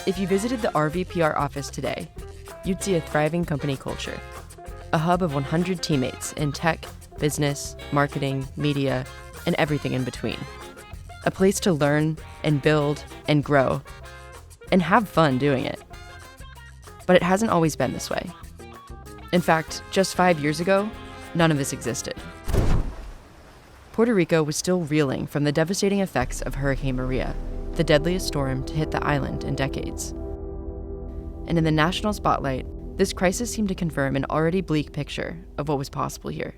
If you visited the RVPR office today, you'd see a thriving company culture, a hub of 100 teammates in tech, business, marketing, media, and everything in between. A place to learn and build and grow and have fun doing it. But it hasn't always been this way. In fact, just 5 years ago, none of this existed. Puerto Rico was still reeling from the devastating effects of Hurricane Maria, the deadliest storm to hit the island in decades. And in the national spotlight, this crisis seemed to confirm an already bleak picture of what was possible here.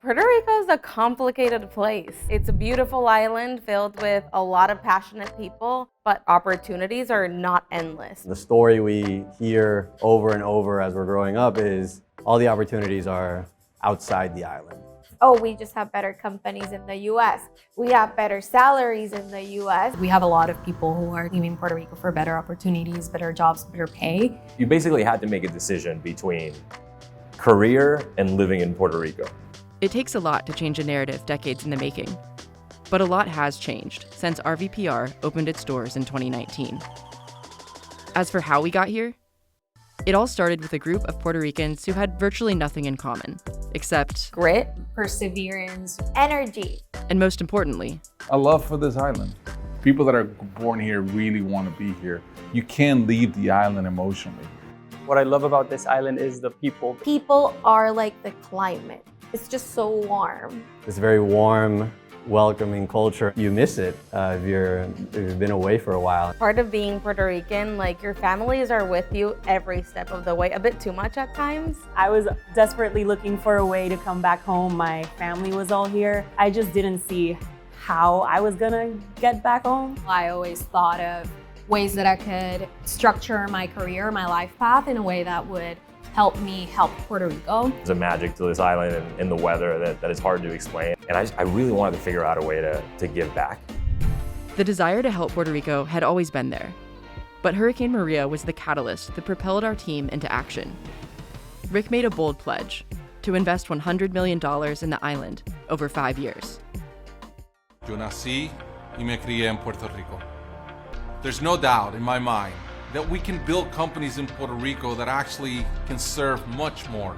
Puerto Rico is a complicated place. It's a beautiful island filled with a lot of passionate people, but opportunities are not endless. The story we hear over and over as we're growing up is all the opportunities are outside the island. Oh, we just have better companies in the US. We have better salaries in the US. We have a lot of people who are leaving Puerto Rico for better opportunities, better jobs, better pay. You basically had to make a decision between career and living in Puerto Rico. It takes a lot to change a narrative decades in the making, but a lot has changed since RVPR opened its doors in 2019. As for how we got here, it all started with a group of Puerto Ricans who had virtually nothing in common, except Grit, Perseverance, Energy. and most importantly, a love for this island. People that are born here really want to be here. You can't leave the island emotionally. What I love about this island is the people. People are like the climate. It's just so warm. It's a very warm, welcoming culture. You miss it if you've been away for a while. part of being Puerto Rican, like your families are with you every step of the way, a bit too much at times. I was desperately looking for a way to come back home. My family was all here. I just didn't see how I was gonna get back home. I always thought of ways that I could structure my career, my life path in a way that would help me help Puerto Rico. There's a magic to this island and the weather that is hard to explain. And I really wanted to figure out a way to give back. the desire to help Puerto Rico had always been there. But Hurricane Maria was the catalyst that propelled our team into action. Rick made a bold pledge to invest $100 million in the island over 5 years. Yo nací y me crié en Puerto Rico. There's no doubt in my mind that we can build companies in Puerto Rico that actually can serve much more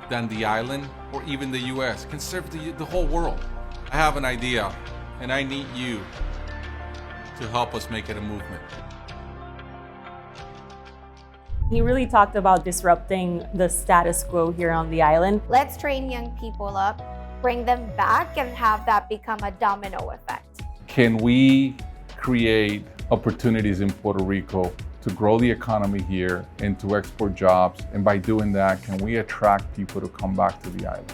than the island or even the US, can serve the whole world. I have an idea, and I need you to help us make it a movement. He really talked about disrupting the status quo here on the island. Let's train young people up, bring them back, and have that become a domino effect. Can we create opportunities in Puerto Rico to grow the economy here and to export jobs? And by doing that, can we attract people to come back to the island?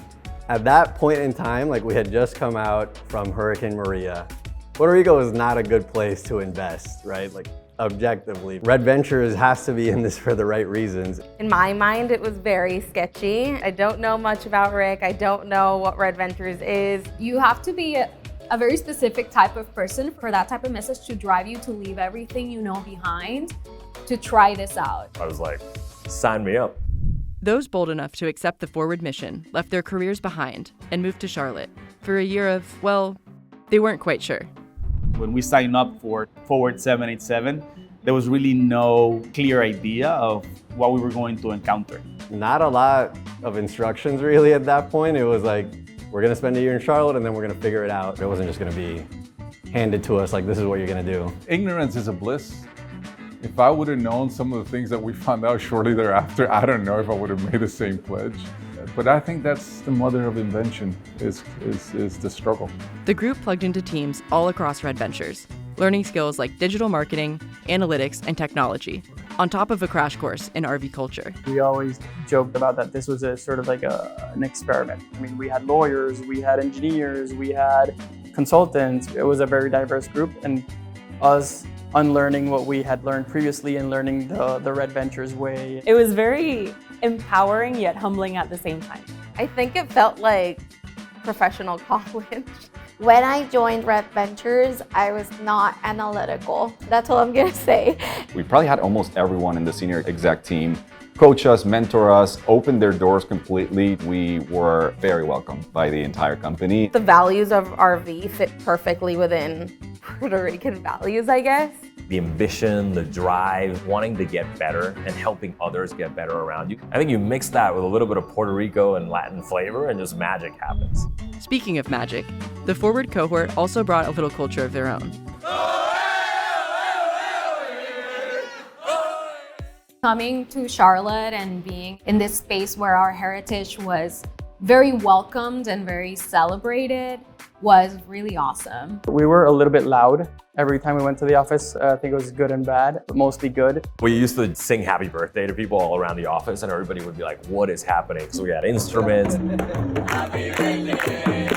At that point in time, like we had just come out from Hurricane Maria, Puerto Rico is not a good place to invest, right? Like objectively. Red Ventures has to be in this for the right reasons. In my mind, it was very sketchy. I don't know much about Rick. I don't know what Red Ventures is. You have to be a very specific type of person for that type of message to drive you to leave everything you know behind to try this out. I was like, sign me up. Those bold enough to accept the forward mission left their careers behind and moved to Charlotte for a year of, well, they weren't quite sure. When we signed up for FWD787, there was really no clear idea of what we were going to encounter. Not a lot of instructions really at that point. It was like, we're gonna spend a year in Charlotte and then we're gonna figure it out. It wasn't just gonna be handed to us like, this is what you're gonna do. Ignorance is a bliss. If I would have known some of the things that we found out shortly thereafter, I don't know if I would have made the same pledge. But I think that's the mother of invention, is the struggle. The group plugged into teams all across Red Ventures, learning skills like digital marketing, analytics, and technology, on top of a crash course in RV culture. We always joked about that this was a sort of like an experiment. I mean, we had lawyers, we had engineers, we had consultants. It was a very diverse group, and us unlearning what we had learned previously and learning the Red Ventures way. It was very empowering yet humbling at the same time. I think it felt like professional college. When I joined Red Ventures, I was not analytical. That's all I'm gonna say. We probably had almost everyone in the senior exec team coach us, mentor us, open their doors completely. We were very welcomed by the entire company. The values of RV fit perfectly within Puerto Rican values, I guess. the ambition, the drive, wanting to get better and helping others get better around you. I think you mix that with a little bit of Puerto Rico and Latin flavor and just magic happens. Speaking of magic, the Forward cohort also brought a little culture of their own. Coming to Charlotte and being in this space where our heritage was very welcomed and very celebrated was really awesome. We were a little bit loud every time we went to the office. I think it was good and bad, but mostly good. We used to sing happy birthday to people all around the office and everybody would be like, what is happening? So we had instruments. Happy birthday.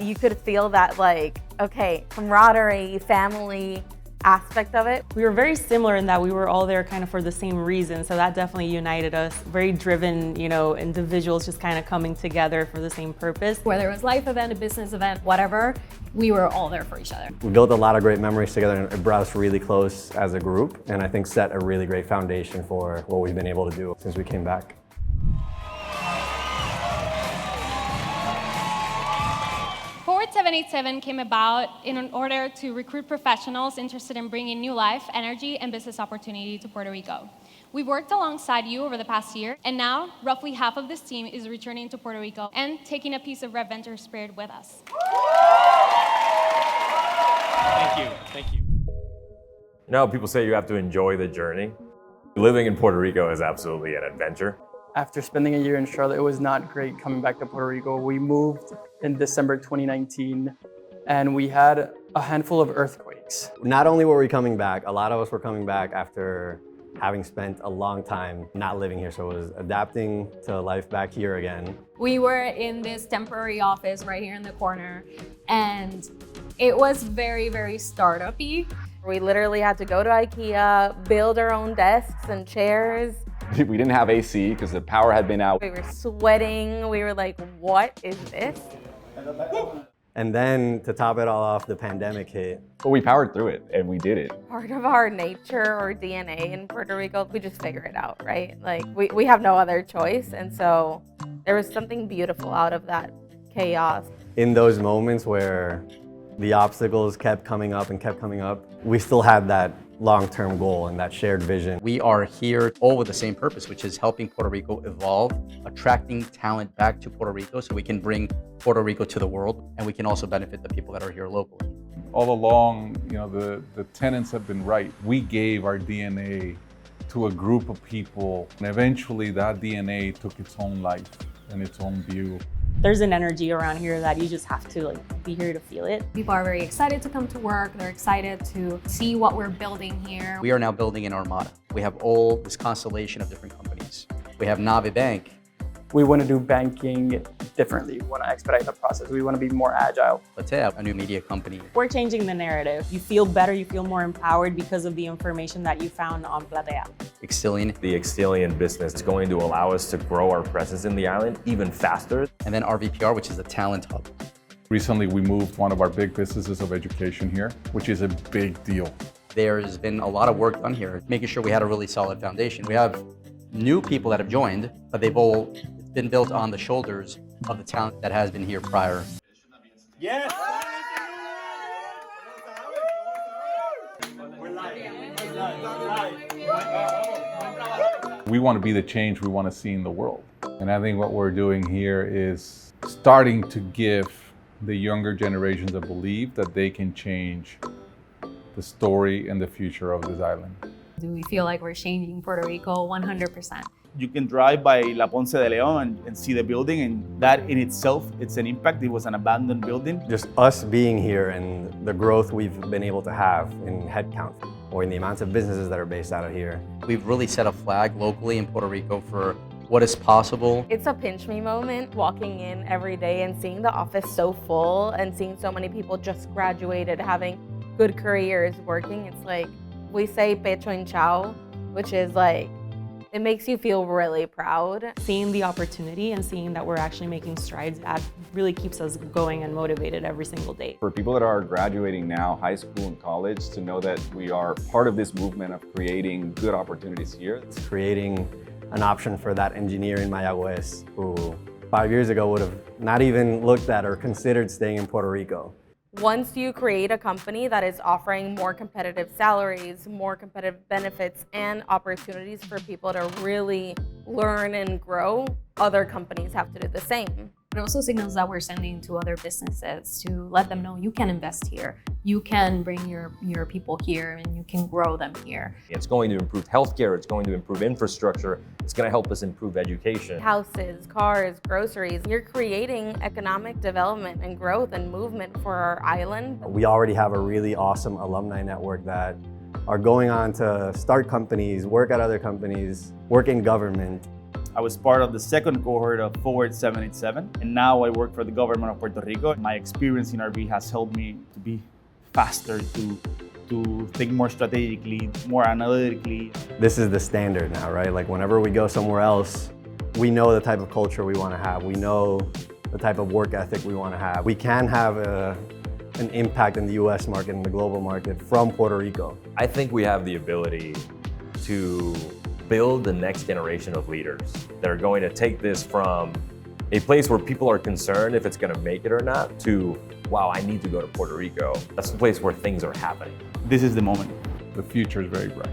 You could feel that okay, camaraderie, family aspect of it. We were very similar in that we were all there kind of for the same reason, so that definitely united us. Very driven, individuals just kind of coming together for the same purpose. Whether it was life event, a business event, whatever, we were all there for each other. We built a lot of great memories together and it brought us really close as a group, and I think set a really great foundation for what we've been able to do since we came back. FWD787 came about in order to recruit professionals interested in bringing new life, energy, and business opportunity to Puerto Rico. We've worked alongside you over the past year, and now roughly half of this team is returning to Puerto Rico and taking a piece of RevVenture spirit with us. Thank you. People say you have to enjoy the journey. Living in Puerto Rico is absolutely an adventure. After spending a year in Charlotte, it was not great coming back to Puerto Rico. We moved in December 2019, and we had a handful of earthquakes. Not only were we coming back, a lot of us were coming back after having spent a long time not living here, so it was adapting to life back here again. We were in this temporary office right here in the corner, and it was very, very startup-y. We literally had to go to IKEA, build our own desks and chairs. We didn't have AC because the power had been out. We were sweating. We were like, what is this? And then to top it all off, the pandemic hit. But we powered through it and we did it. Part of our nature or DNA in Puerto Rico, we just figure it out, right? We have no other choice. And so there was something beautiful out of that chaos. In those moments where the obstacles kept coming up, we still had that long-term goal and that shared vision. We are here all with the same purpose, which is helping Puerto Rico evolve, attracting talent back to Puerto Rico so we can bring Puerto Rico to the world, and we can also benefit the people that are here locally. All along, the tenets have been right. We gave our DNA to a group of people, and eventually that DNA took its own life and its own view. There's an energy around here that you just have to be here to feel it. People are very excited to come to work. They're excited to see what we're building here. We are now building an armada. We have all this constellation of different companies. We have Nave Bank. We want to do banking differently. We want to expedite the process. We want to be more agile. Platea, a new media company. We're changing the narrative. You feel better, you feel more empowered because of the information that you found on Platea. Extilian. The Extilian business is going to allow us to grow our presence in the island even faster. And then RVPR, which is the talent hub. Recently, we moved one of our big businesses of education here, which is a big deal. There's been a lot of work done here, making sure we had a really solid foundation. We have new people that have joined, but they've all been built on the shoulders of the talent that has been here prior. Yes! We want to be the change we want to see in the world. And I think what we're doing here is starting to give the younger generations a belief that they can change the story and the future of this island. Do we feel like we're changing Puerto Rico? 100%. You can drive by La Ponce de Leon and see the building, and that in itself, it's an impact. It was an abandoned building. Just us being here and the growth we've been able to have in headcount or in the amounts of businesses that are based out of here. We've really set a flag locally in Puerto Rico for what is possible. It's a pinch me moment walking in every day and seeing the office so full and seeing so many people just graduated, having good careers, working. It's like, we say pecho hinchado, which is it makes you feel really proud. Seeing the opportunity and seeing that we're actually making strides, that really keeps us going and motivated every single day. For people that are graduating now, high school and college, to know that we are part of this movement of creating good opportunities here. It's creating an option for that engineer in Mayagüez who 5 years ago would have not even looked at or considered staying in Puerto Rico. Once you create a company that is offering more competitive salaries, more competitive benefits, and opportunities for people to really learn and grow, other companies have to do the same. It also signals that we're sending to other businesses to let them know you can invest here, you can bring your people here, and you can grow them here. It's going to improve healthcare, it's going to improve infrastructure, it's going to help us improve education. Houses, cars, groceries. You're creating economic development and growth and movement for our island. We already have a really awesome alumni network that are going on to start companies, work at other companies, work in government. I was part of the second cohort of FWD787, and now I work for the government of Puerto Rico. My experience in RV has helped me to be faster, to think more strategically, more analytically. This is the standard now, right? Like whenever we go somewhere else, we know the type of culture we want to have. We know the type of work ethic we want to have. We can have an impact in the US market and the global market from Puerto Rico. I think we have the ability to build the next generation of leaders that are going to take this from a place where people are concerned if it's going to make it or not to, wow, I need to go to Puerto Rico. That's the place where things are happening. This is the moment. The future is very bright.